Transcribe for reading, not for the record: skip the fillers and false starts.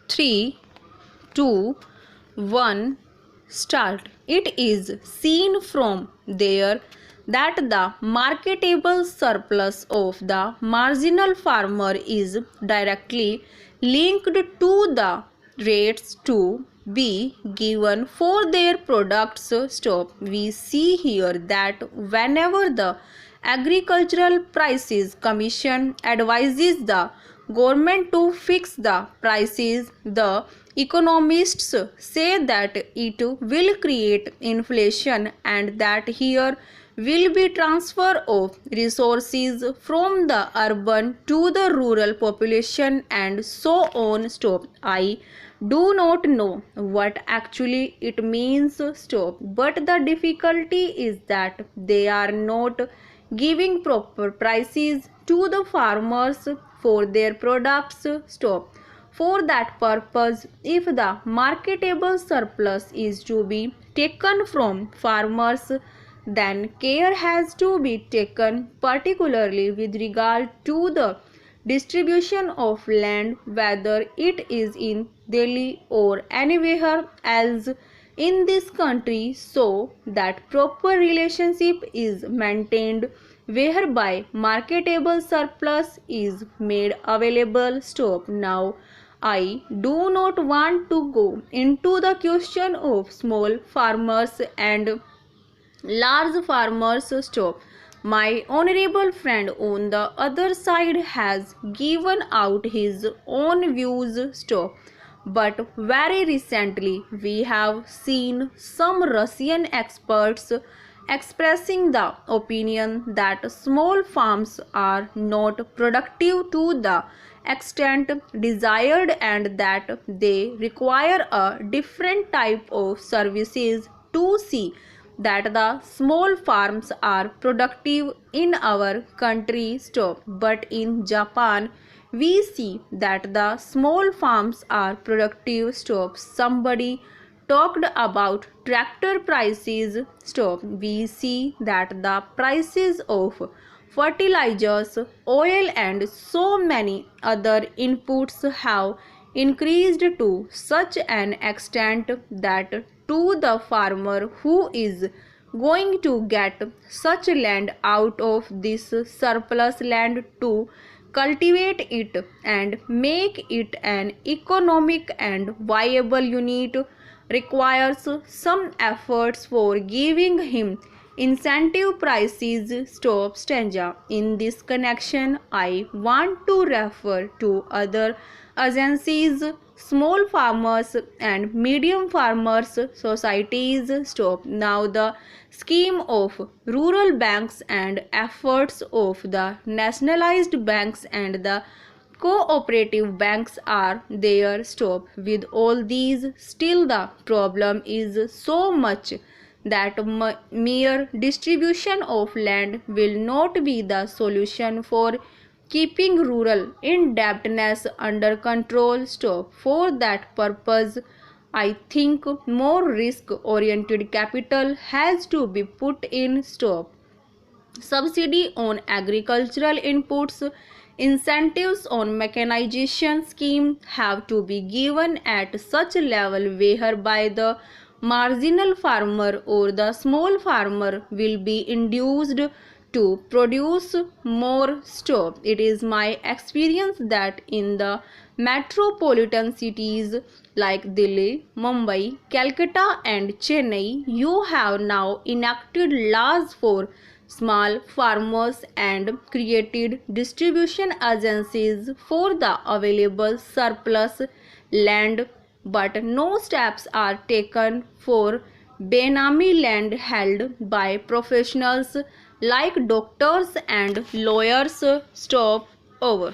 3, 2, 1, start. It is seen from there that the marketable surplus of the marginal farmer is directly linked to the rates to be given for their products. Stop. We see here that whenever the Agricultural Prices Commission advises the government to fix the prices, the economists say that it will create inflation and that here will be transfer of resources from the urban to the rural population and so on. Stop. I do not know what actually it means. Stop. But the difficulty is that they are not giving proper prices to the farmers for their products. Stop. For that purpose, if the marketable surplus is to be taken from farmers, then care has to be taken, particularly with regard to the distribution of land, whether it is in Delhi or anywhere else in this country, so that proper relationship is maintained whereby marketable surplus is made available. Stop. Now I do not want to go into the question of small farmers and large farmers. Stop. My honorable friend on the other side has given out his own views. Stop. But very recently we have seen some Russian experts expressing the opinion that small farms are not productive to the extent desired and that they require a different type of services to see that the small farms are productive in our country. Stop. But in Japan we see that the small farms are productive. Stop. Somebody talked about tractor prices. Stop. We see that the prices of fertilizers, oil and so many other inputs have increased to such an extent that to the farmer who is going to get such land out of this surplus land to cultivate it and make it an economic and viable unit requires some efforts for giving him incentive prices. Stop. Stanza. In this connection, I want to refer to other agencies, small farmers and medium farmers societies. Stop. Now the scheme of rural banks and efforts of the nationalized banks and the cooperative banks are there. Stop. With all these, still the problem is so much that mere distribution of land will not be the solution for keeping rural indebtedness under control. Stop. For that purpose, I think more risk oriented capital has to be put in. Stop. Subsidy on agricultural inputs, incentives on mechanization scheme have to be given at such a level whereby the marginal farmer or the small farmer will be induced to produce more. Stop. It is my experience that in the metropolitan cities like Delhi, Mumbai, Calcutta and Chennai, you have now enacted laws for small farmers and created distribution agencies for the available surplus land, but no steps are taken for Benami land held by professionals like doctors and lawyers. Stop. Over.